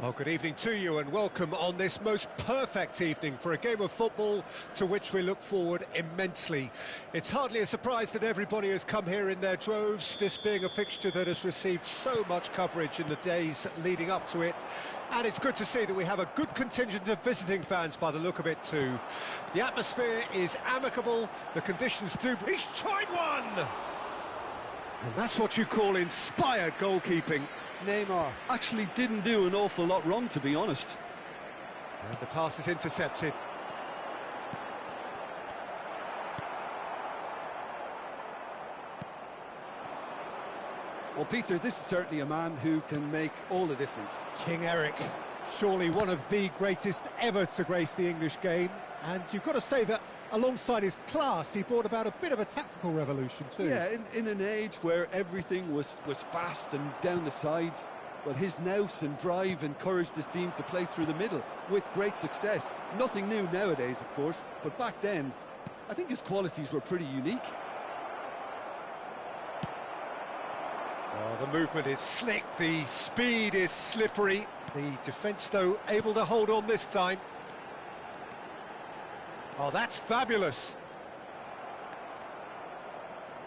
Well, good evening to you and welcome on this most perfect evening for a game of football to which we look forward immensely. It's hardly a surprise that everybody has come here in their droves, this being a fixture that has received so much coverage in the days leading up to it. And it's good to see that we have a good contingent of visiting fans by the look of it too. The atmosphere is amicable, the conditions do... He's tried one! And that's what you call inspired goalkeeping. Neymar actually didn't do an awful lot wrong, to be honest. And the pass is intercepted. Well, Peter, this is certainly a man who can make all the difference. King Eric, surely one of the greatest ever to grace the English game. And you've got to say that alongside his class, he brought about a bit of a tactical revolution too. Yeah, in an age where everything was fast and down the sides, well, his nous and drive encouraged his team to play through the middle with great success. Nothing new nowadays, of course, but back then, I think his qualities were pretty unique. Oh, the movement is slick, the speed is slippery. The defence, though, able to hold on this time. Oh, that's fabulous.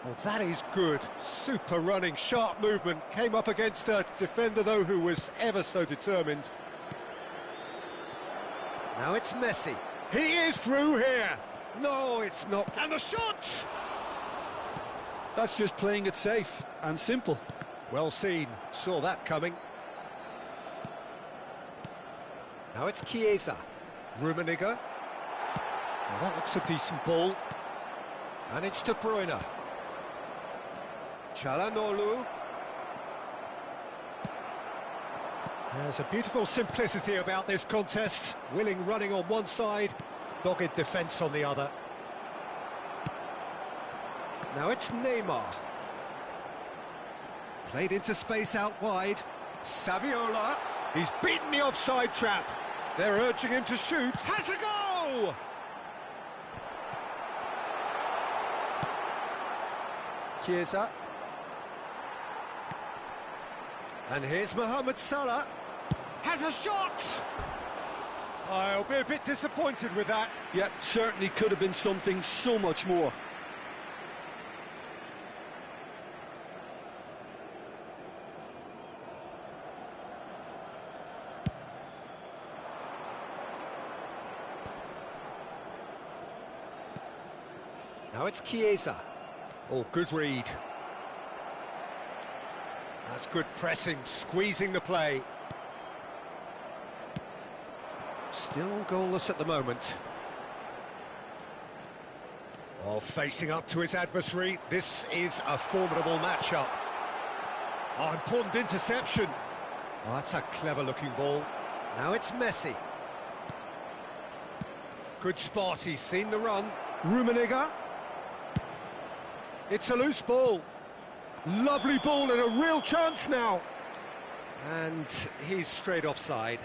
Oh, that is good. Super running, sharp movement. Came up against a defender, though, who was ever so determined. Now it's Messi. He is through here. No, it's not. And the shot! That's just playing it safe and simple. Well seen. Saw that coming. Now it's Chiesa. Rummenigge. Well, that looks a decent ball. And it's De Bruyne. Çalhanoğlu. There's a beautiful simplicity about this contest. Willing running on one side, dogged defence on the other. Now it's Neymar. Played into space out wide. Saviola. He's beaten the offside trap. They're urging him to shoot. Has a go! Chiesa. And here's Mohamed Salah. Has a shot! I'll be a bit disappointed with that. Yeah, certainly could have been something so much more. Now it's Chiesa. Oh, good read. That's good pressing, squeezing the play. Still goalless at the moment. Oh, facing up to his adversary. This is a formidable matchup. Oh, important interception. Oh, that's a clever-looking ball. Now it's Messi. Good spot, he's seen the run. Rummenigge. It's a loose ball. Lovely ball and a real chance now. And he's straight offside.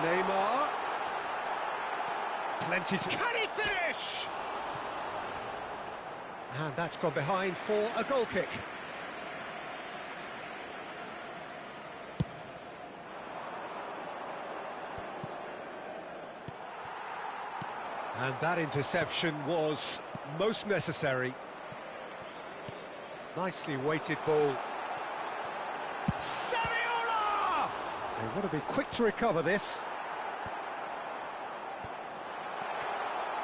Neymar. Plenty to... Can he finish? And that's gone behind for a goal kick. And that interception was most necessary. Nicely weighted ball. Saviola! They want to be quick to recover this.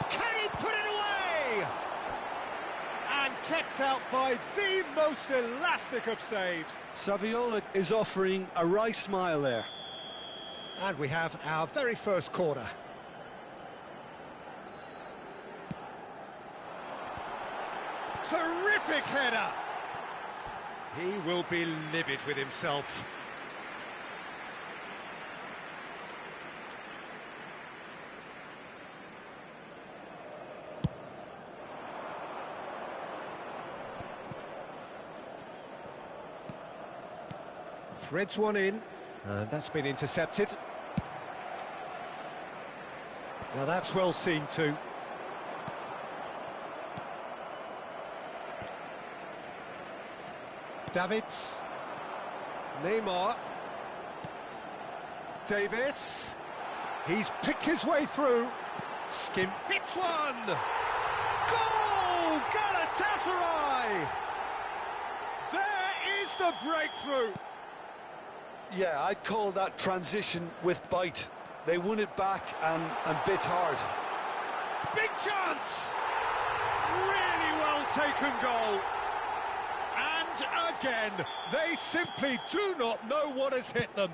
Can he put it away? And kept out by the most elastic of saves. Saviola is offering a wry smile there. And we have our very first corner. Terrific header! He will be livid with himself. Threads one in, and that's been intercepted. Now that's well seen too. Davids. Neymar. Davis. He's picked his way through. Skim hits one. Goal! Galatasaray! There is the breakthrough. Yeah, I'd call that transition with bite. They won it back and bit hard. Big chance! Really well taken goal. And again, they simply do not know what has hit them.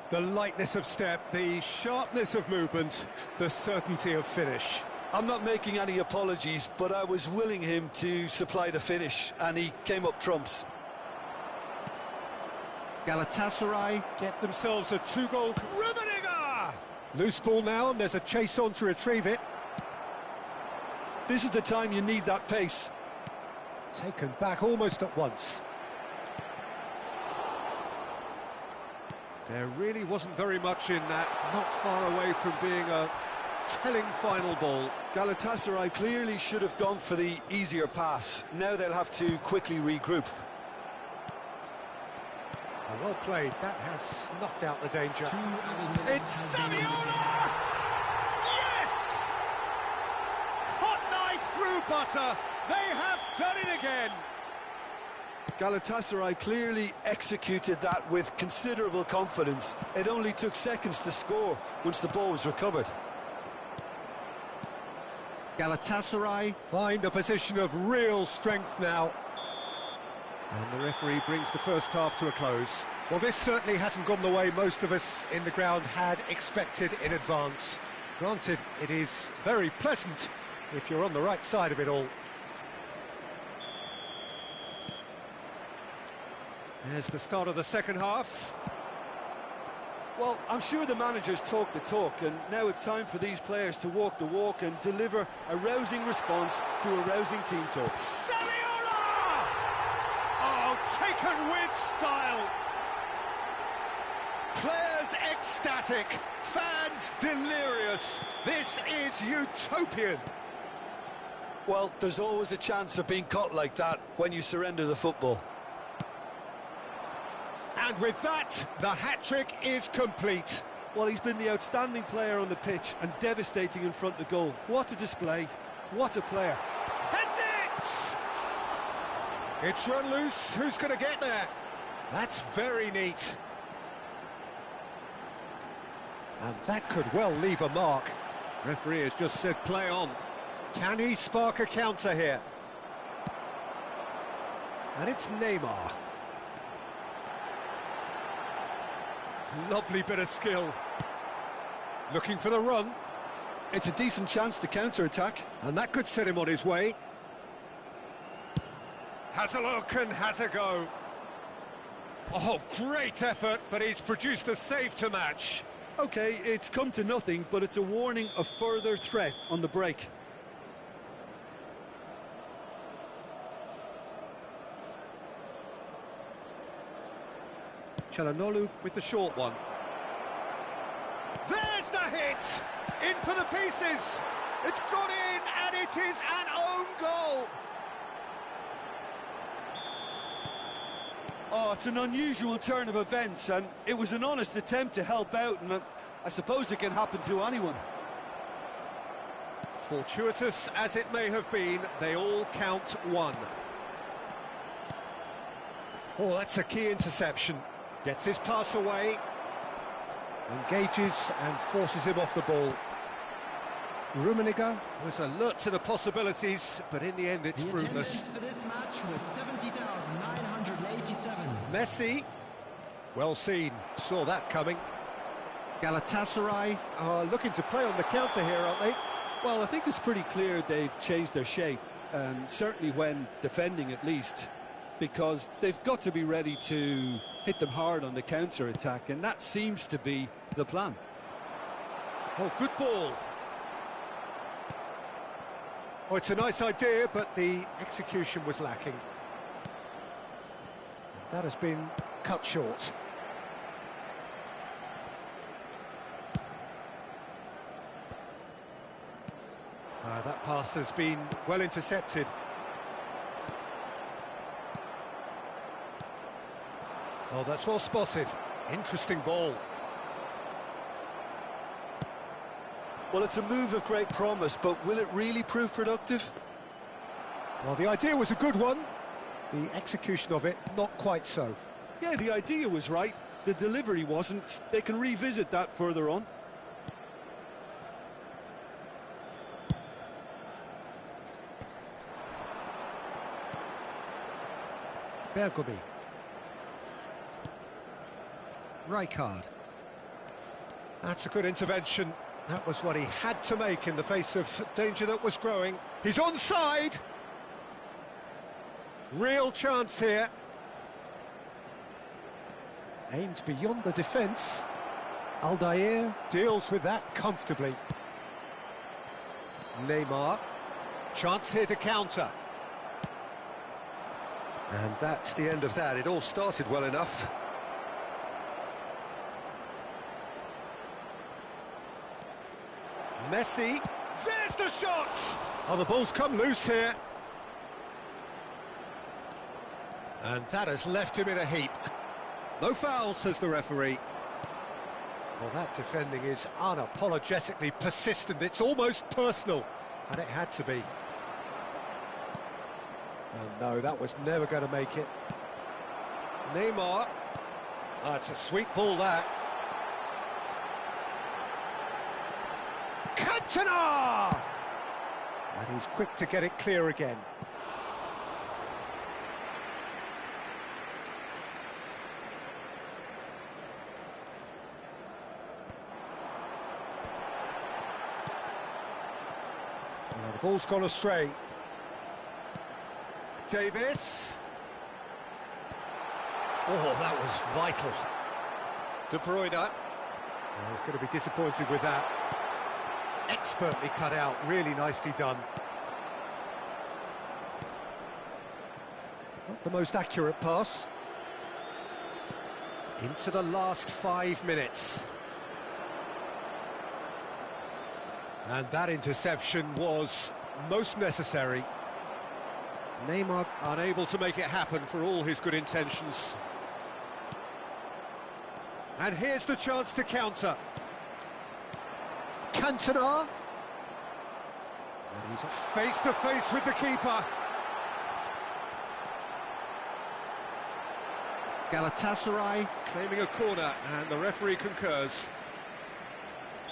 The lightness of step, the sharpness of movement, the certainty of finish. I'm not making any apologies, but I was willing him to supply the finish, and he came up trumps. Galatasaray get themselves a two-goal... Rummenigge! Loose ball now, and there's a chase on to retrieve it. This is the time you need that pace. Taken back almost at once. There really wasn't very much in that, not far away from being a telling final ball. Galatasaray clearly should have gone for the easier pass. Now they'll have to quickly regroup. Well played, that has snuffed out the danger. It's Saviola! Yes! Hot knife through butter, they have done it again! Galatasaray clearly executed that with considerable confidence. It only took seconds to score once the ball was recovered. Galatasaray find a position of real strength now. And the referee brings the first half to a close. Well, this certainly hasn't gone the way most of us in the ground had expected in advance. Granted, it is very pleasant if you're on the right side of it all. There's the start of the second half. Well, I'm sure the managers talk the talk, and now it's time for these players to walk the walk and deliver a rousing response to a rousing team talk. Saviola! Oh, taken with style. Players ecstatic, fans delirious. This is utopian. Well, there's always a chance of being caught like that when you surrender the football. And with that, the hat-trick is complete. Well, he's been the outstanding player on the pitch and devastating in front of goal. What a display, what a player. That's it! It's run loose, who's going to get there? That's very neat. And that could well leave a mark. Referee has just said play on. Can he spark a counter here? And it's Neymar. Lovely bit of skill. Looking for the run. It's a decent chance to counter-attack. And that could set him on his way. Has a look and has a go. Oh, great effort, but he's produced a save to match. OK, it's come to nothing, but it's a warning of further threat on the break. Çalhanoğlu with the short one. There's the hit! In for the pieces! It's gone in, and it is an own goal! Oh, it's an unusual turn of events, and it was an honest attempt to help out, and I suppose it can happen to anyone. Fortuitous as it may have been, they all count one. Oh, that's a key interception. Gets his pass away, engages and forces him off the ball. Rummenigge was alert to the possibilities, but in the end it's fruitless. For this match was 70,987. Messi, well seen, saw that coming. Galatasaray are looking to play on the counter here, aren't they? Well, I think it's pretty clear they've changed their shape, certainly when defending at least, because they've got to be ready to hit them hard on the counter-attack, and that seems to be the plan. Oh, good ball. Oh, it's a nice idea, but the execution was lacking. And that has been cut short. Pass has been well intercepted. Oh, that's well spotted. Interesting ball. Well, it's a move of great promise, but will it really prove productive? Well, the idea was a good one. The execution of it, not quite so. Yeah, the idea was right. The delivery wasn't. They can revisit that further on. Bergomi. Rijkaard. That's a good intervention. That was what he had to make in the face of danger that was growing. He's onside! Real chance here. Aimed beyond the defence. Aldair deals with that comfortably. Neymar. Chance here to counter. And that's the end of that. It all started well enough. Messi. There's the shot! Oh, the ball's come loose here. And that has left him in a heap. No foul, says the referee. Well, that defending is unapologetically persistent. It's almost personal, and it had to be. Oh, no, that was never going to make it. Neymar. It's a sweet ball, that. Cantona! And he's quick to get it clear again. Well, the ball's gone astray. Davis. Oh, that was vital. De Bruyne. Well, he's going to be disappointed with that. Expertly cut out, really nicely done. Not the most accurate pass. Into the last 5 minutes. And that interception was most necessary. Neymar unable to make it happen for all his good intentions. And here's the chance to counter. Cantona. And he's face to face with the keeper. Galatasaray claiming a corner, and the referee concurs.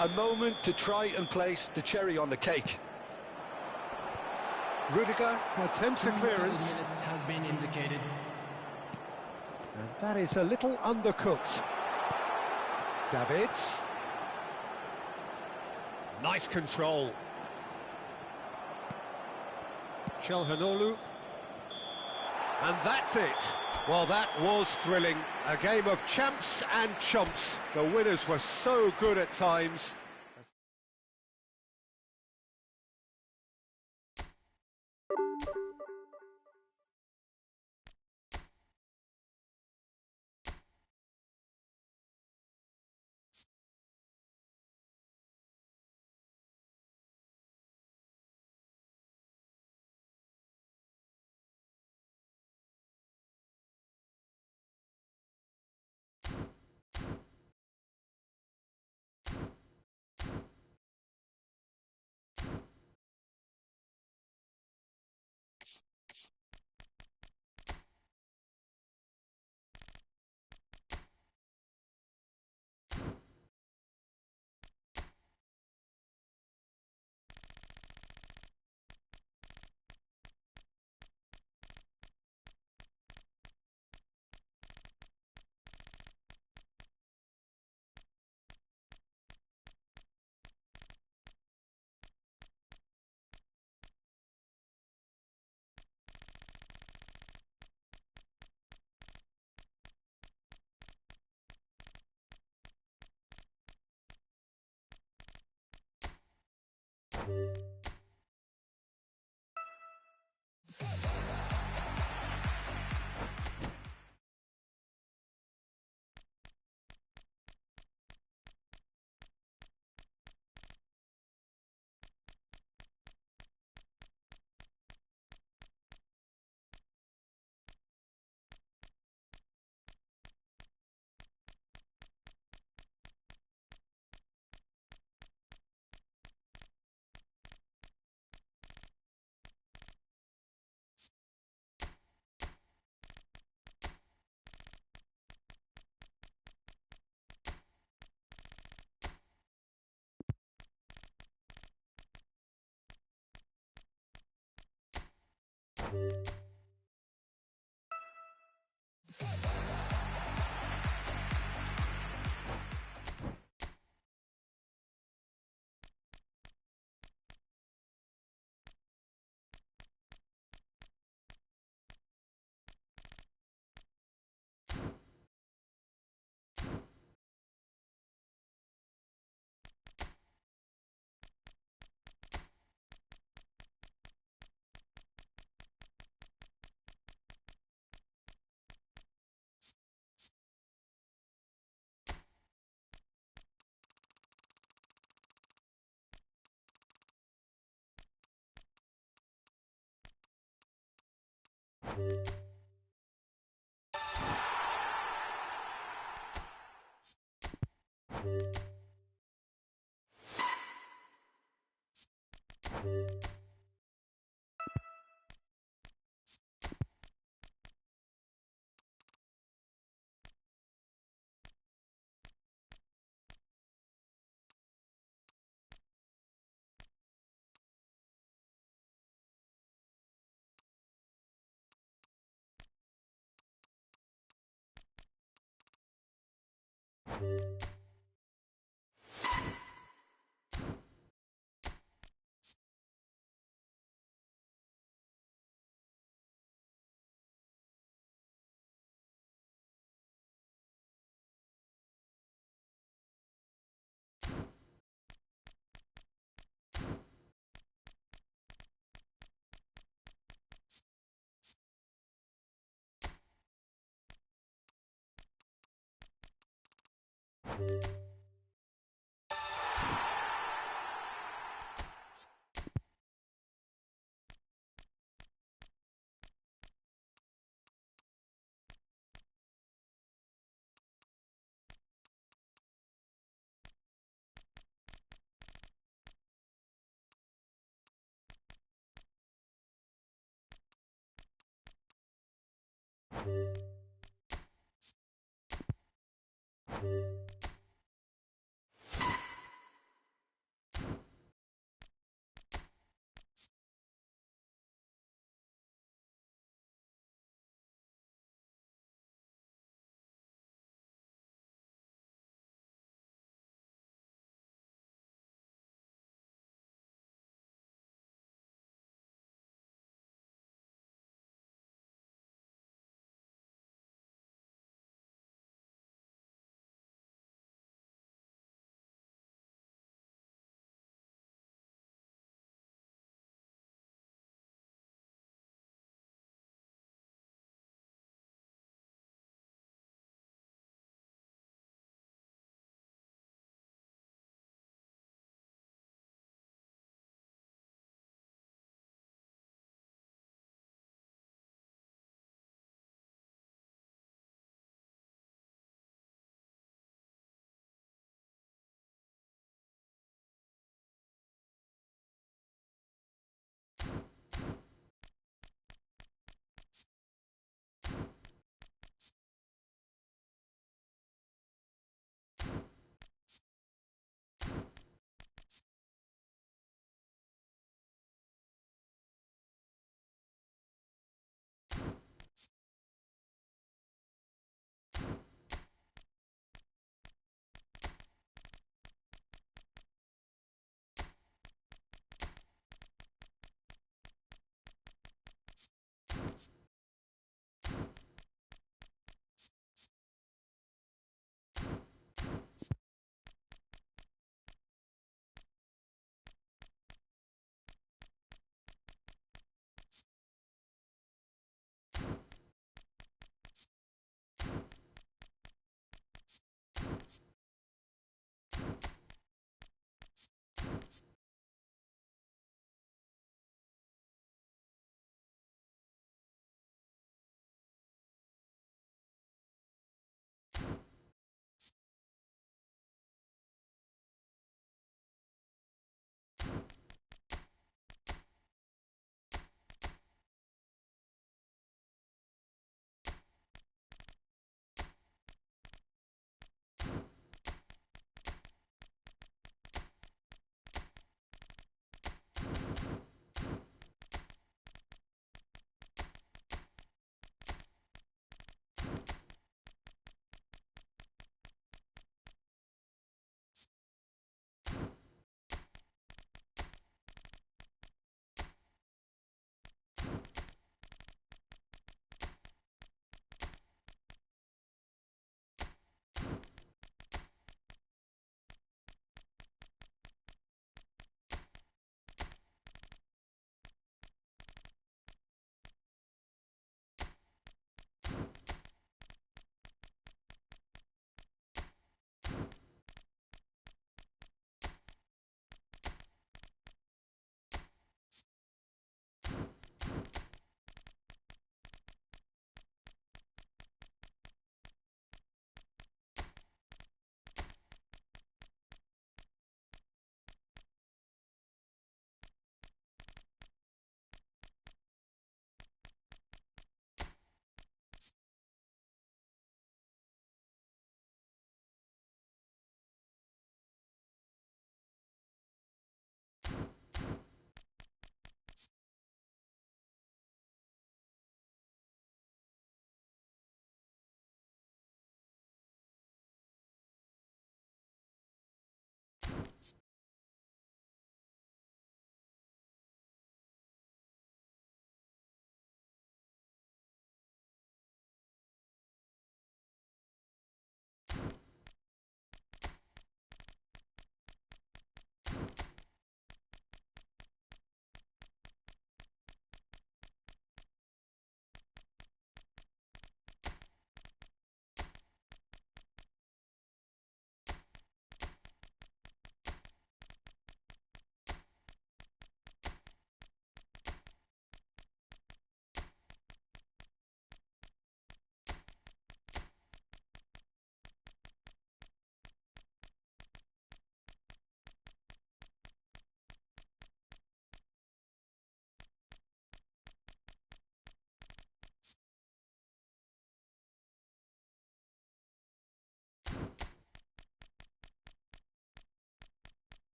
A moment to try and place the cherry on the cake. Rudiger attempts a clearance. Has been indicated. And that is a little undercooked. Davids. Nice control. Çalhanoğlu. And that's it. Well, that was thrilling. A game of champs and chumps. The winners were so good at times.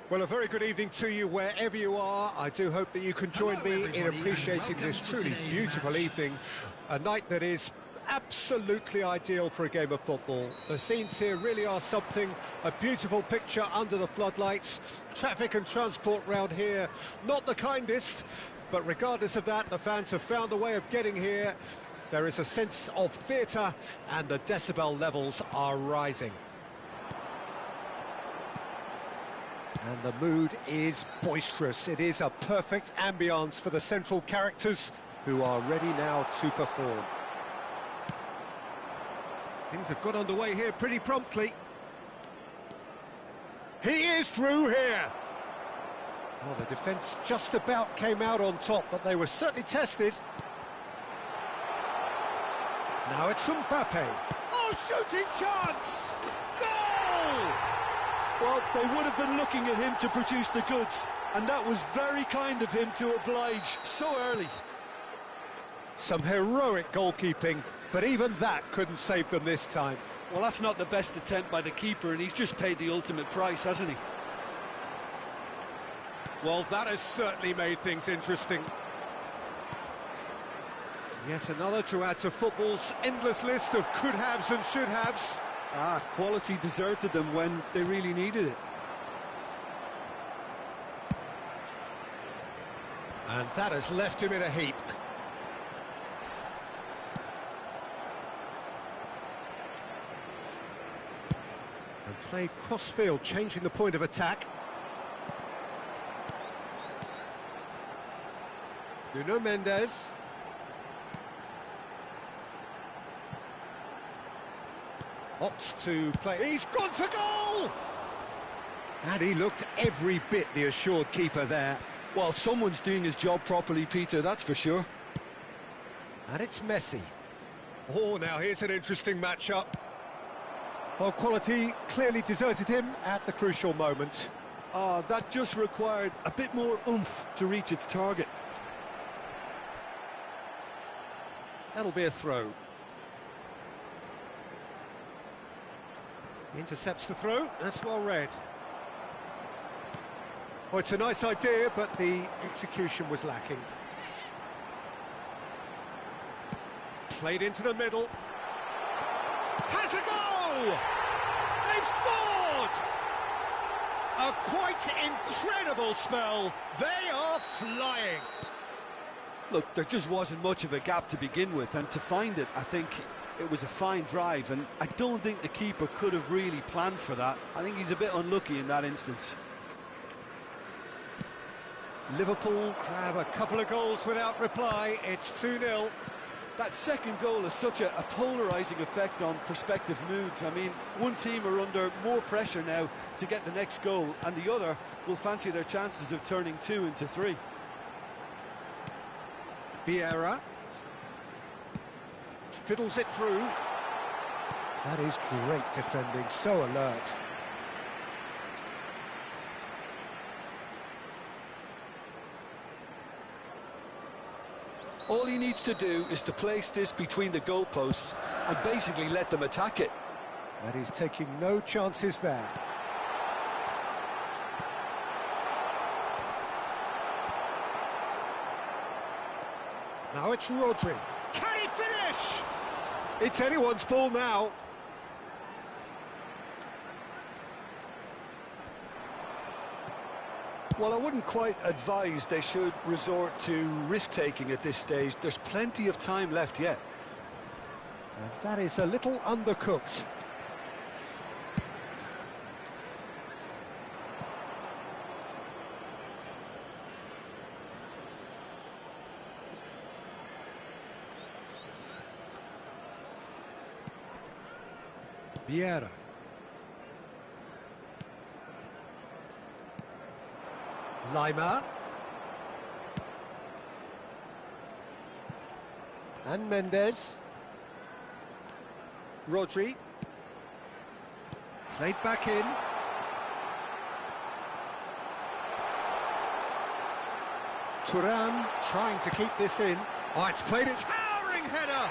Well, a very good evening to you wherever you are. I do hope that you can join me in appreciating this truly beautiful evening, a night that is absolutely ideal for a game of football. The scenes here really are something, a beautiful picture under the floodlights. Traffic and transport round here, not the kindest, but regardless of that, the fans have found a way of getting here. There is a sense of theatre and the decibel levels are rising. And the mood is boisterous. It is a perfect ambience for the central characters who are ready now to perform. Things have got underway here pretty promptly. He is through here. Well, the defence just about came out on top, but they were certainly tested. Now it's Mbappe. Oh, shooting chance! Goal! Well, they would have been looking at him to produce the goods, and that was very kind of him to oblige so early. Some heroic goalkeeping, but even that couldn't save them this time. Well, that's not the best attempt by the keeper, and he's just paid the ultimate price, hasn't he? Well, that has certainly made things interesting. Yet another to add to football's endless list of could-haves and should-haves. Quality deserted them when they really needed it. And that has left him in a heap. And played cross-field, changing the point of attack. Nuno Mendes. Opts to play. He's gone for goal! And he looked every bit the assured keeper there. Well, someone's doing his job properly, Peter, that's for sure. And it's Messi. Oh, now here's an interesting matchup. Well, quality clearly deserted him at the crucial moment. That just required a bit more oomph to reach its target. That'll be a throw. Intercepts the throw, that's well read. Oh, it's a nice idea, but the execution was lacking. Played into the middle. Has a goal! They've scored! A quite incredible spell. They are flying. Look, there just wasn't much of a gap to begin with, and to find it, I think it was a fine drive, and I don't think the keeper could have really planned for that. I think he's a bit unlucky in that instance. Liverpool grab a couple of goals without reply. It's 2-0. That second goal has such a polarising effect on prospective moods. I mean, one team are under more pressure now to get the next goal, and the other will fancy their chances of turning 2 into 3. Vieira fiddles it through. That is great defending, so alert. All he needs to do is to place this between the goalposts and basically let them attack it. And he's taking no chances there. Now it's Rodri. Can he finish? It's anyone's ball now. Well, I wouldn't quite advise they should resort to risk-taking at this stage. There's plenty of time left yet. And that is a little undercooked. Vieira. Lima. And Mendes. Rodri. Played back in. Thuram trying to keep this in. Oh, it's played its towering header.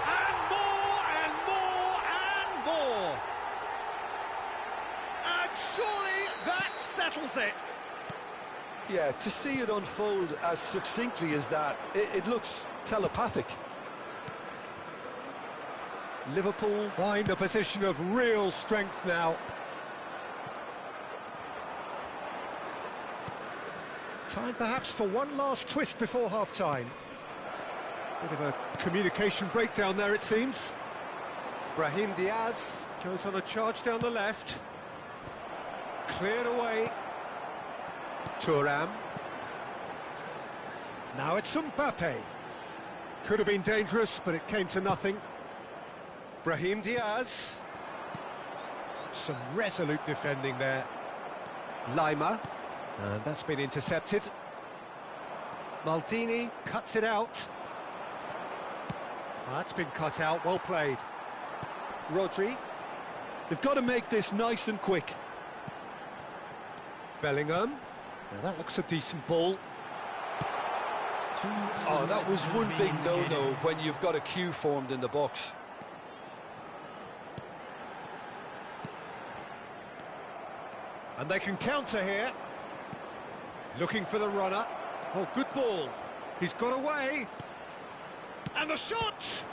And more and more and more. And surely that settles it. Yeah, to see it unfold as succinctly as that, it looks telepathic. Liverpool find a position of real strength now. Time perhaps for one last twist before half-time. Bit of a communication breakdown there, it seems. Brahim Diaz goes on a charge down the left. Cleared away. Thuram. Now it's Mbappe. Could have been dangerous, but it came to nothing. Brahim Diaz. Some resolute defending there. Lima. And that's been intercepted. Maldini cuts it out. That's been cut out, well played. Rodri. They've got to make this nice and quick. Bellingham. Now that looks a decent ball. Oh, that was one big no-no when you've got a queue formed in the box. And they can counter here. Looking for the runner. Oh, good ball. He's got away. And the shot!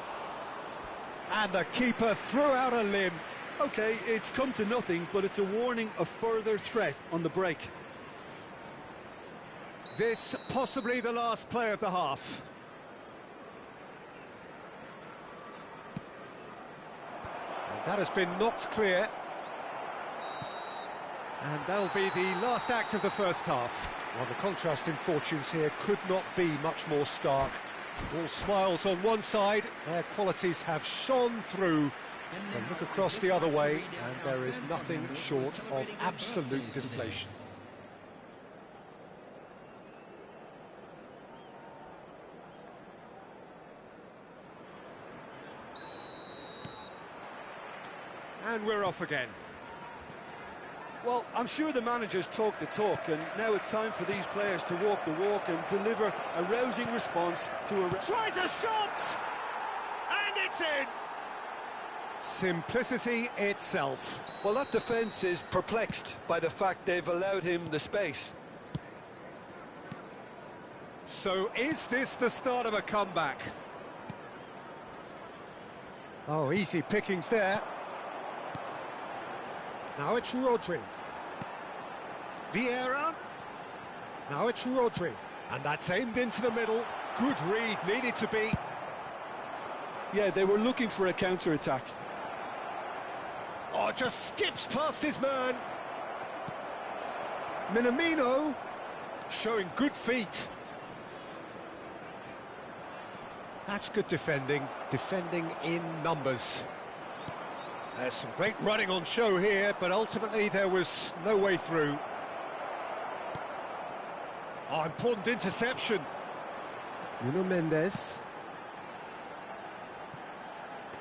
And the keeper threw out a limb. Okay, it's come to nothing, but it's a warning of further threat on the break. This possibly the last play of the half. And that has been knocked clear. And that'll be the last act of the first half. Well, the contrast in fortunes here could not be much more stark. All smiles on one side, their qualities have shone through. And look across the other way, and there is nothing short of absolute deflation. And we're off again. Well, I'm sure the managers talk the talk, and now it's time for these players to walk the walk and deliver a rousing response to a... Tries a shot! And it's in! Simplicity itself. Well, that defence is perplexed by the fact they've allowed him the space. So is this the start of a comeback? Oh, easy pickings there. Now it's Rodri. Vieira. Now it's Rodri. And that's aimed into the middle. Good read, needed to be. Yeah, they were looking for a counter-attack. Oh, just skips past his man. Minamino showing good feet. That's good defending in numbers. There's some great running on show here, but ultimately there was no way through. Oh, important interception. Nuno Mendes.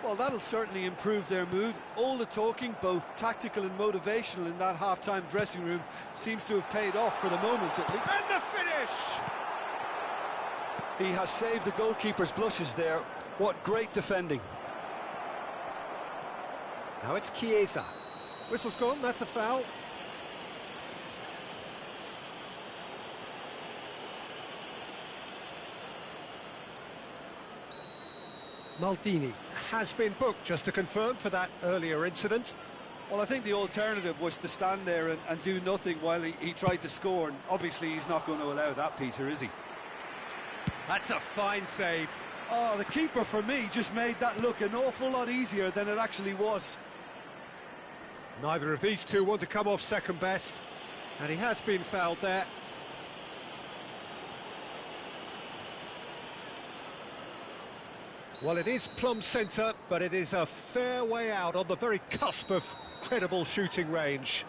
Well, that'll certainly improve their mood. All the talking, both tactical and motivational in that half-time dressing room, seems to have paid off for the moment at least. And the finish! He has saved the goalkeeper's blushes there. What great defending. Now it's Chiesa. Whistle's gone, that's a foul. Maldini has been booked, just to confirm, for that earlier incident. Well, I think the alternative was to stand there and do nothing while he tried to score, and obviously he's not going to allow that, Peter, is he? That's a fine save. Oh, the keeper, for me, just made that look an awful lot easier than it actually was. Neither of these two want to come off second best, and he has been fouled there. Well, it is plumb centre, but it is a fair way out on the very cusp of credible shooting range.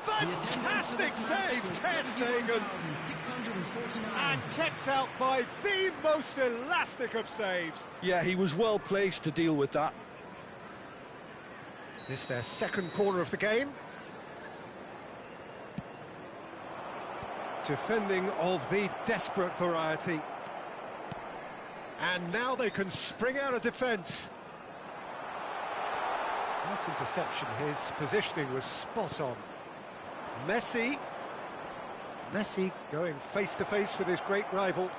Fantastic save, Ter Stegen! And kept out by the most elastic of saves. Yeah, he was well placed to deal with that. This is their second corner of the game. Defending of the desperate variety. And now they can spring out of defence. Nice interception, his positioning was spot on. Messi going face-to-face with his great rival.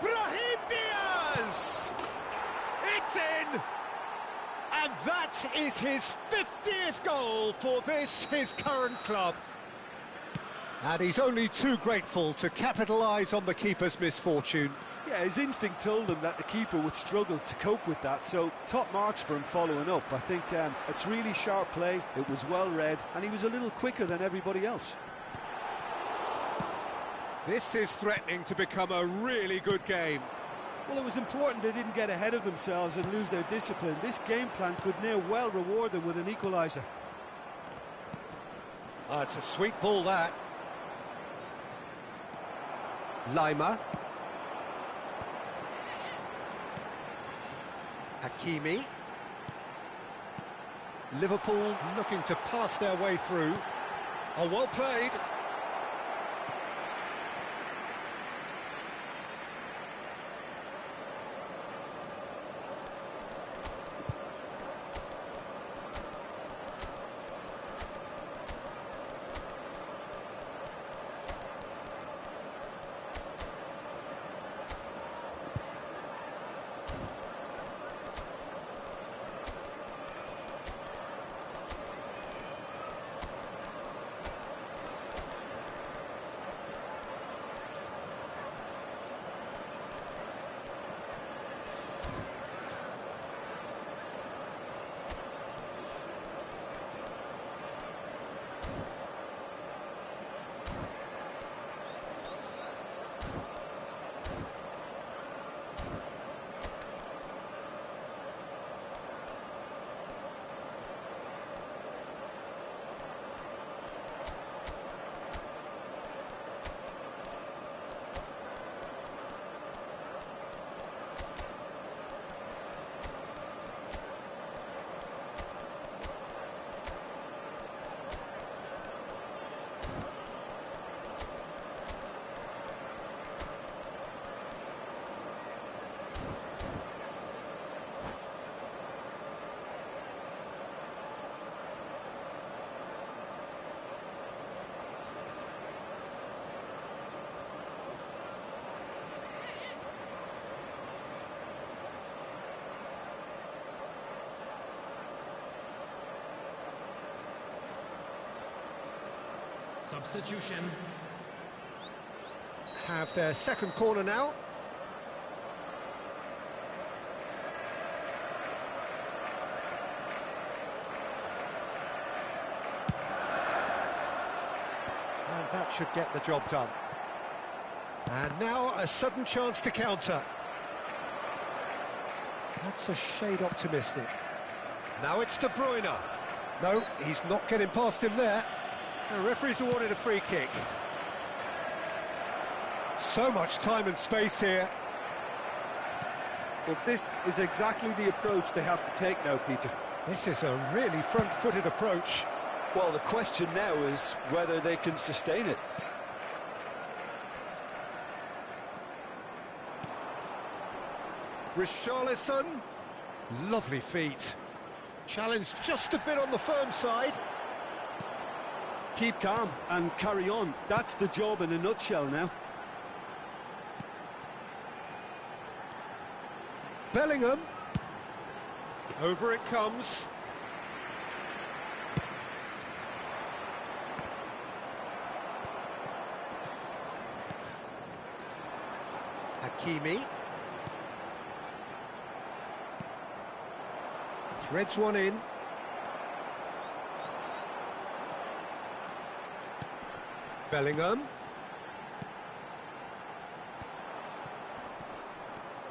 Brahim Diaz! It's in! And that is his 50th goal for this, his current club. And he's only too grateful to capitalise on the keeper's misfortune. Yeah, his instinct told him that the keeper would struggle to cope with that, so top marks for him following up. I think it's really sharp play, it was well read, and he was a little quicker than everybody else. This is threatening to become a really good game. Well, it was important they didn't get ahead of themselves and lose their discipline. This game plan could now well reward them with an equaliser. Oh, it's a sweet ball, that. Lima. Hakimi. Liverpool looking to pass their way through. Oh, well played. Substitution. Have their second corner now. And that should get the job done. And now a sudden chance to counter. That's a shade optimistic. Now it's De Bruyne. No, he's not getting past him there. The referee's awarded a free kick. So much time and space here. Well, this is exactly the approach they have to take now, Peter. This is a really front-footed approach. Well, the question now is whether they can sustain it. Richarlison. Lovely feet. Challenged just a bit on the firm side. Keep calm and carry on. That's the job in a nutshell now. Bellingham. Over it comes. Hakimi. Threads one in. Bellingham.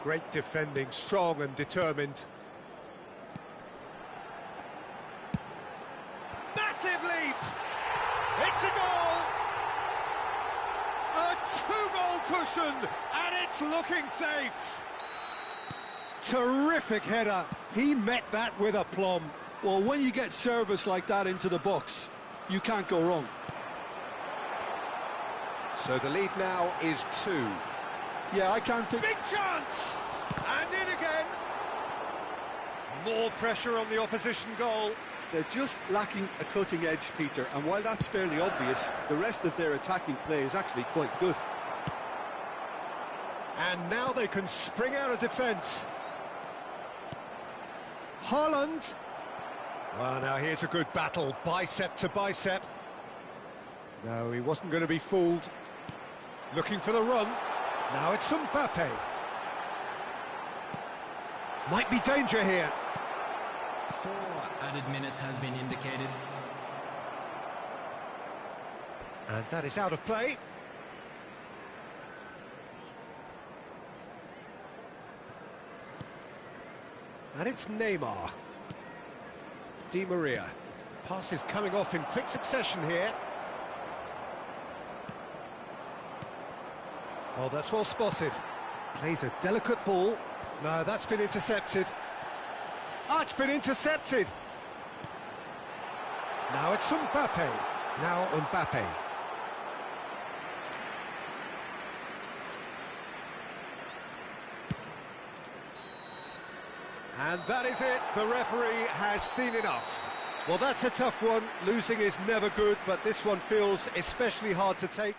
Great defending, strong and determined. Massive leap! It's a goal! A two-goal cushion, and it's looking safe! Terrific header. He met that with aplomb. Well, when you get service like that into the box, you can't go wrong. So the lead now is 2. Yeah, I can't think... Big chance! And in again. More pressure on the opposition goal. They're just lacking a cutting edge, Peter, and while that's fairly obvious, the rest of their attacking play is actually quite good. And now they can spring out of defence. Haaland. Well, now here's a good battle, bicep to bicep. No, he wasn't going to be fooled. Looking for the run. Now it's Mbappe. Might be danger here. 4 added minutes has been indicated. And that is out of play. And it's Neymar. Di Maria. Pass is coming off in quick succession here. Oh, that's well spotted. Plays a delicate ball. No, that's been intercepted. Ah, it's been intercepted. Now it's Mbappe. Now Mbappe. And that is it. The referee has seen enough. Well, that's a tough one. Losing is never good, but this one feels especially hard to take.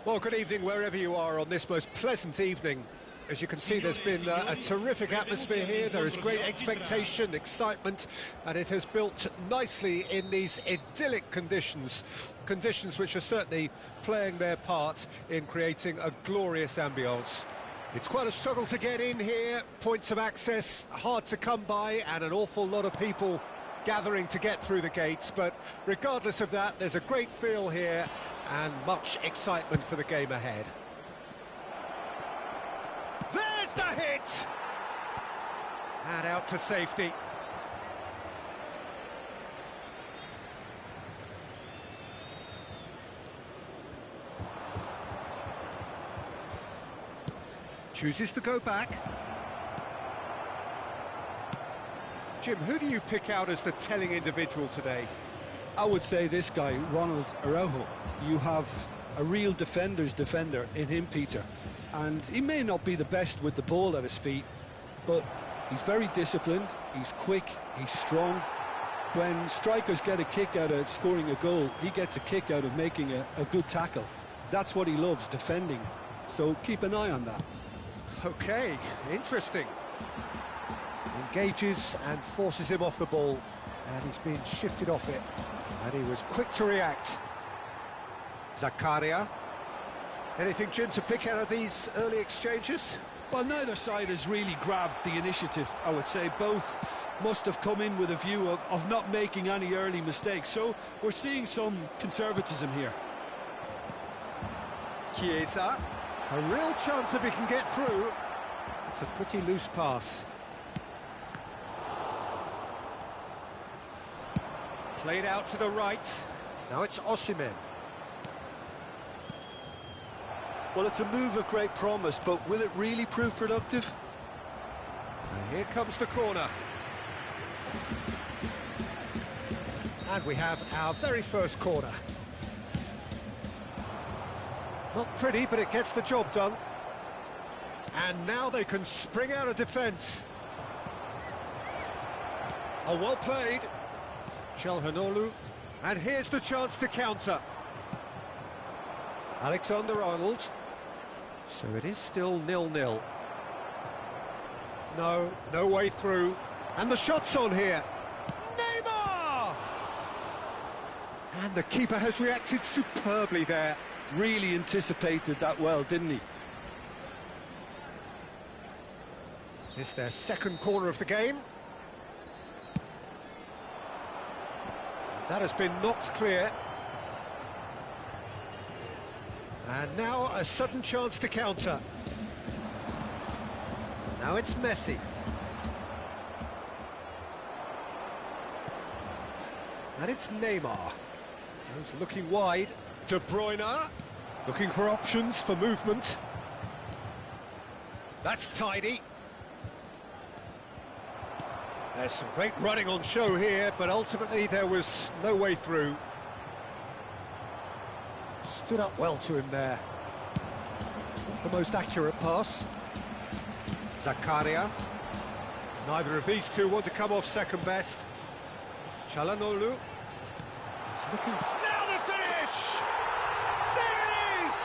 Well, good evening wherever you are on this most pleasant evening. As you can see, there's been a terrific atmosphere here. There is great expectation, excitement, and it has built nicely in these idyllic conditions. Conditions which are certainly playing their part in creating a glorious ambience. It's quite a struggle to get in here, points of access hard to come by, and an awful lot of people gathering to get through the gates, but regardless of that, there's a great feel here and much excitement for the game ahead. There's the hit! And out to safety. Chooses to go back. Jim, who do you pick out as the telling individual today? I would say this guy, Ronald Araujo. You have a real defender's defender in him, Peter. And he may not be the best with the ball at his feet, but he's very disciplined, he's quick, he's strong. When strikers get a kick out of scoring a goal, he gets a kick out of making a good tackle. That's what he loves, defending. So keep an eye on that. Okay, interesting. Engages and forces him off the ball, and he's been shifted off it, and he was quick to react. Zakaria. Anything, Jim, to pick out of these early exchanges? Well, neither side has really grabbed the initiative, I would say. Both must have come in with a view of not making any early mistakes, so we're seeing some conservatism here. Chiesa, a real chance if he can get through. It's a pretty loose pass. Played out to the right. Now it's Osimhen. Well, it's a move of great promise, but will it really prove productive? And here comes the corner. And we have our very first corner. Not pretty, but it gets the job done. And now they can spring out of defence. Oh, well played. Çalhanoğlu, and here's the chance to counter. Alexander-Arnold. So it is still 0-0. No way through. And the shot's on here. Neymar! And the keeper has reacted superbly there. Really anticipated that well, didn't he? It's their second corner of the game. That has been knocked clear. And now a sudden chance to counter. Now it's Messi. And it's Neymar. Goes looking wide. De Bruyne, looking for options for movement. That's tidy. There's some great running on show here, but ultimately there was no way through. Stood up well to him there. Not the most accurate pass. Zakaria. Neither of these two want to come off second best. Çalhanoğlu. He's looking... Now the finish! There it is!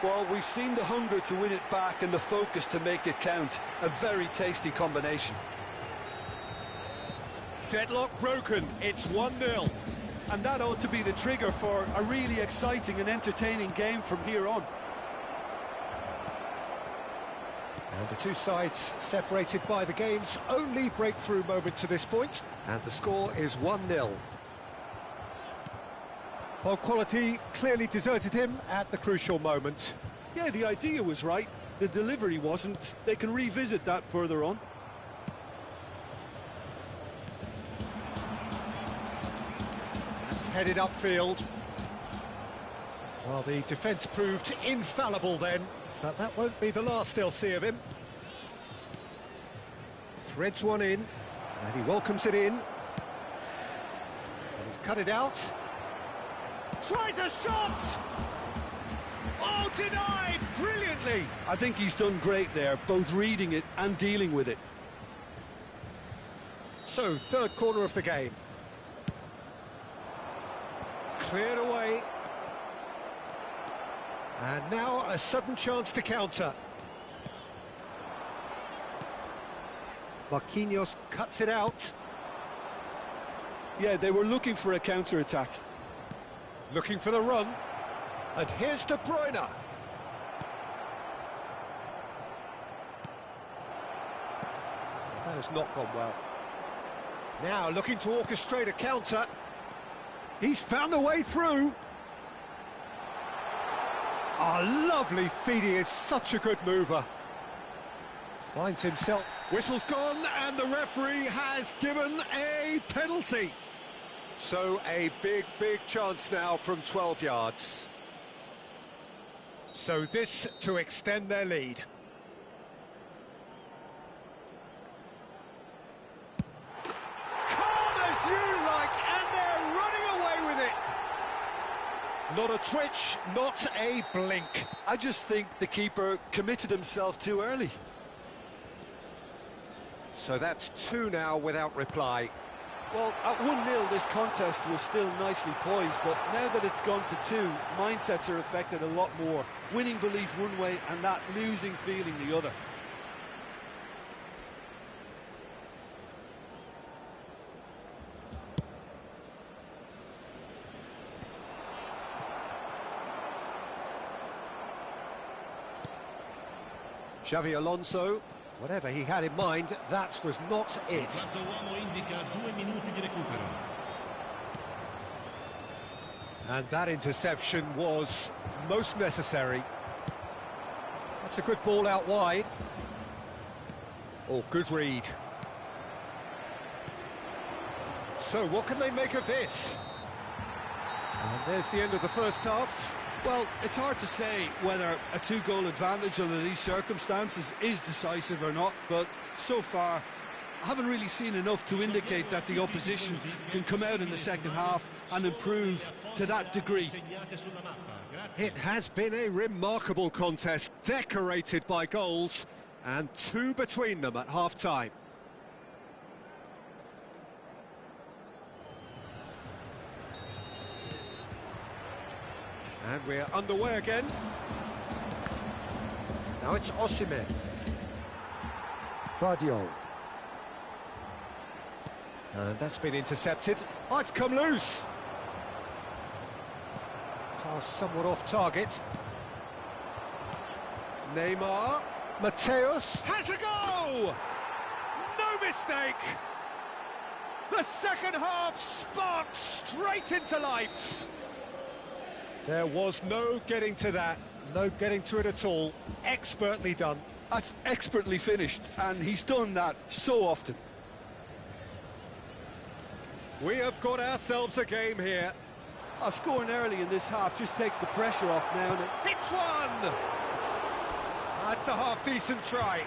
Well, we've seen the hunger to win it back and the focus to make it count. A very tasty combination. Deadlock broken, it's 1-0. And that ought to be the trigger for a really exciting and entertaining game from here on. And the two sides separated by the game's only breakthrough moment to this point. And the score is 1-0. Ball quality clearly deserted him at the crucial moment. Yeah, the idea was right. The delivery wasn't. They can revisit that further on. That's headed upfield. Well, the defence proved infallible then, but that won't be the last they'll see of him. Threads one in, and he welcomes it in. And he's cut it out. Tries a shot! Oh, denied brilliantly! I think he's done great there, both reading it and dealing with it. So, third quarter of the game. Cleared away. And now a sudden chance to counter. Marquinhos cuts it out. Yeah, they were looking for a counter-attack. Looking for the run. And here's De Bruyne. Well, that has not gone well. Now looking to orchestrate a counter. He's found a way through. Oh, lovely feed. He is such a good mover. Finds himself. Whistle's gone and the referee has given a penalty. So a big chance now from 12 yards. So this to extend their lead. Calm as you like, and they're running away with it. Not a twitch, not a blink. I just think the keeper committed himself too early. So that's 2 now without reply. Well, at 1-0 this contest was still nicely poised, but now that it's gone to 2, mindsets are affected a lot more. Winning belief one way and that losing feeling the other. Xavi Alonso, whatever he had in mind, that was not it. And that interception was most necessary. That's a good ball out wide. Oh, good read. So what can they make of this? And there's the end of the first half. Well, it's hard to say whether a 2-goal advantage under these circumstances is decisive or not, but so far I haven't really seen enough to indicate that the opposition can come out in the second half and improve to that degree. It has been a remarkable contest, decorated by goals, and 2 between them at half-time. And we're underway again. Now it's Osimhen. Vardiol. And that's been intercepted. Oh, it's come loose. Pass somewhat off target. Neymar. Mateus has a go! No mistake! The second half sparks straight into life. There was no getting to that, no getting to it at all. Expertly done. That's expertly finished, and he's done that so often. We have got ourselves a game here. Scoring early in this half just takes the pressure off now. And Hits one! That's a half-decent try.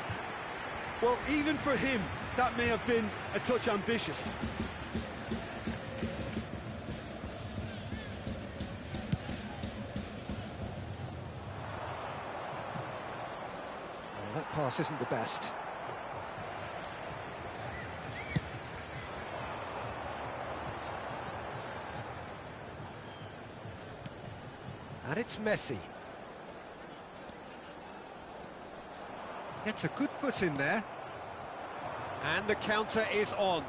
well, even for him, that may have been a touch ambitious. Well, that pass isn't the best. And it's Messi. Gets a good foot in there. And the counter is on.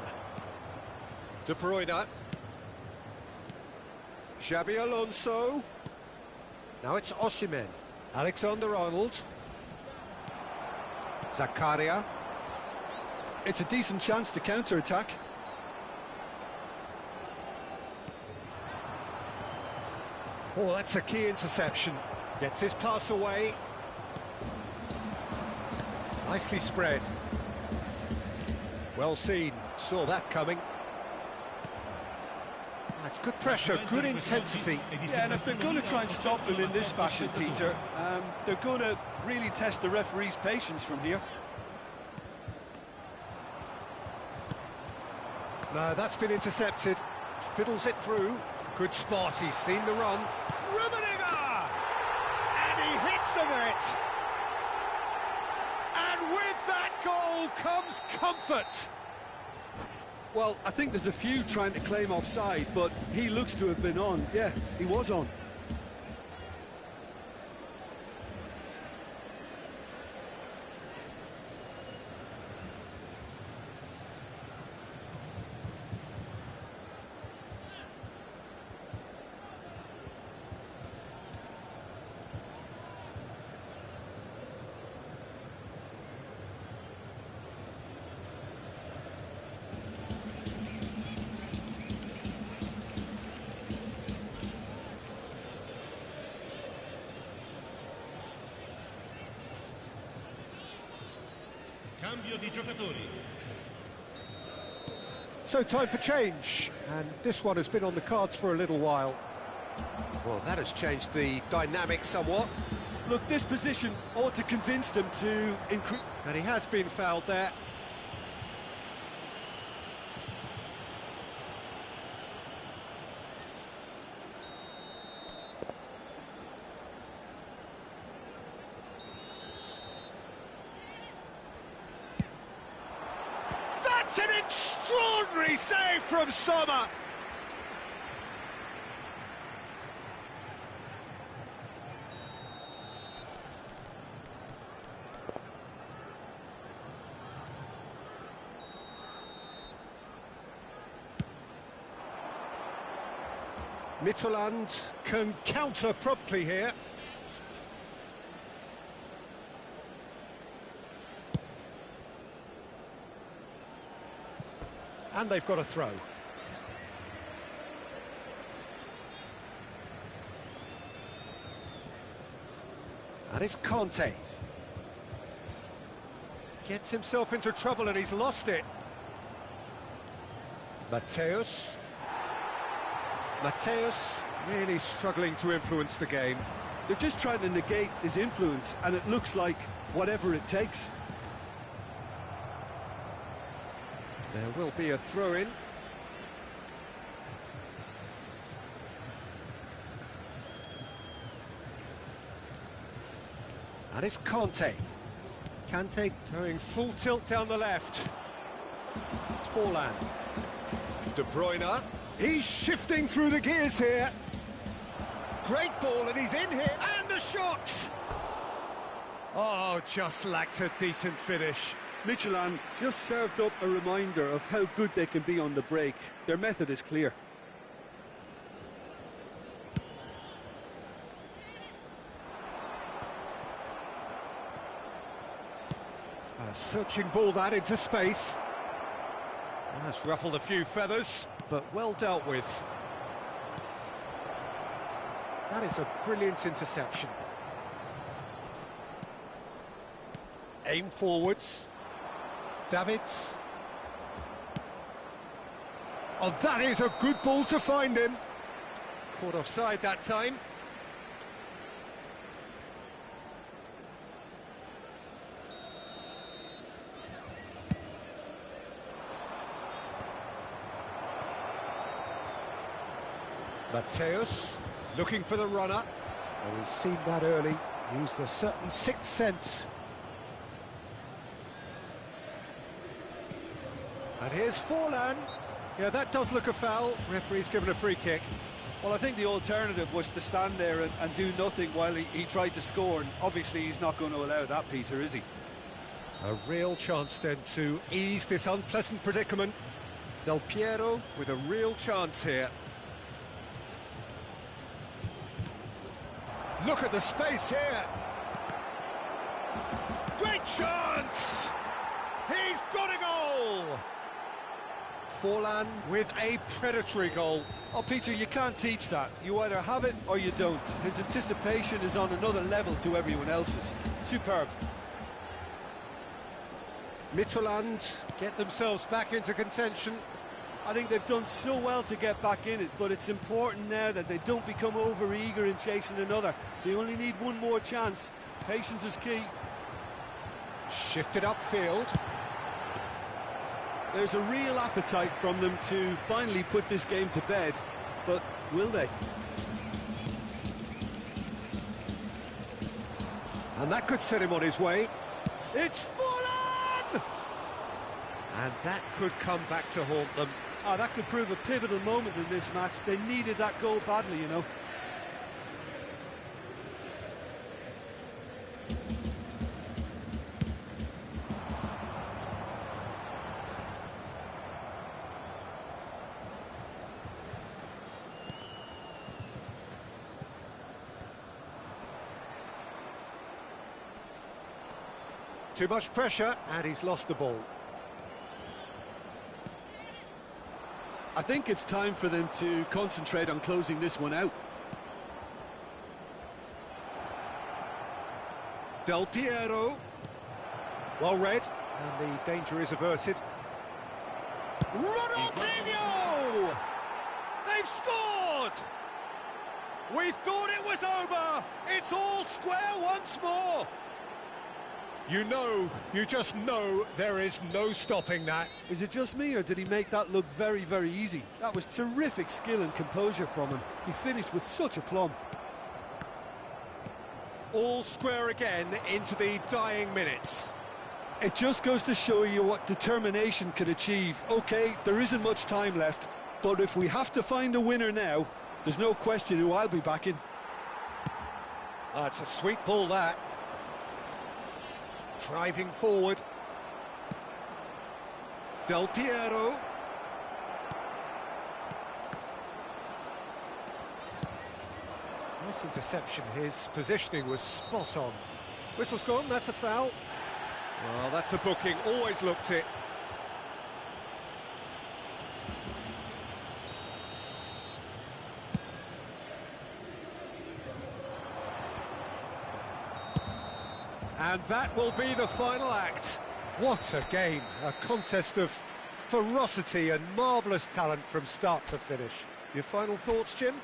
De Bruyne. Xabi Alonso. Now it's Osimhen. Alexander-Arnold. Zakaria. It's a decent chance to counter-attack. Oh, that's a key interception. Gets his pass away. Nicely spread. Well seen. Saw that coming. That's good pressure, good intensity. Yeah, and if they're going to try and stop them in this fashion, Peter, they're going to really test the referee's patience from here. No, that's been intercepted. Fiddles it through. Good spot, he's seen the run. Rummenigge! And he hits the net! And with that goal comes comfort! Well, I think there's a few trying to claim offside, but he looks to have been on. Yeah, he was on. Cambio di giocatori. So time for change, and this one has been on the cards for a little while. Well, that has changed the dynamic somewhat. Look, this position ought to convince them to increase. And he has been fouled there. That's an extraordinary save from Sommer. Midtjylland can counter promptly here. And they've got a throw. And it's Conte. Gets himself into trouble and he's lost it. Mateus really struggling to influence the game. They're just trying to negate his influence, and it looks like whatever it takes. There will be a throw-in. And it's Conte. Kante going full tilt down the left. Forlan. De Bruyne. He's shifting through the gears here. Great ball, and he's in here. And the shot! Oh, just lacked a decent finish. Midtjylland just served up a reminder of how good they can be on the break. Their method is clear. A searching ball that into space. That's ruffled a few feathers, but well dealt with. That is a brilliant interception. Aim forwards. Davids. Oh, that is a good ball to find him. Caught offside that time. Mateus, looking for the runner. Oh, he's seen that early, used a certain sixth sense. And here's Forlan. Yeah, that does look a foul. Referee's given a free kick. Well, I think the alternative was to stand there and do nothing while he tried to score, and obviously he's not going to allow that, Peter, is he? A real chance then to ease this unpleasant predicament. Del Piero with a real chance here. Look at the space here. Great chance! He's got a goal! Forlan with a predatory goal. Oh, Peter, you can't teach that. You either have it or you don't. His anticipation is on another level to everyone else's. Superb. Midtjylland get themselves back into contention. I think they've done so well to get back in it, but it's important now that they don't become over-eager in chasing another. They only need one more chance. Patience is key. Shifted upfield. There's a real appetite from them to finally put this game to bed, but will they? And that could set him on his way. It's Forlan! And that could come back to haunt them. Oh, that could prove a pivotal moment in this match. They needed that goal badly, you know. Too much pressure, and he's lost the ball. I think it's time for them to concentrate on closing this one out. Del Piero. Well read, and the danger is averted. Ronaldinho! They've scored! We thought it was over! It's all square once more! You just know there is no stopping that. Is it just me, or did he make that look very, very easy? That was terrific skill and composure from him. He finished with such aplomb. All square again into the dying minutes. It just goes to show you what determination could achieve. OK, there isn't much time left, but if we have to find a winner now, there's no question who I'll be backing. It's a sweet ball, that. Driving forward. Del Piero. Nice interception. His positioning was spot on. Whistle's gone, that's a foul. Well, that's a booking, always looked it. And that will be the final act. What a game, a contest of ferocity and marvellous talent from start to finish. Your final thoughts, Jim?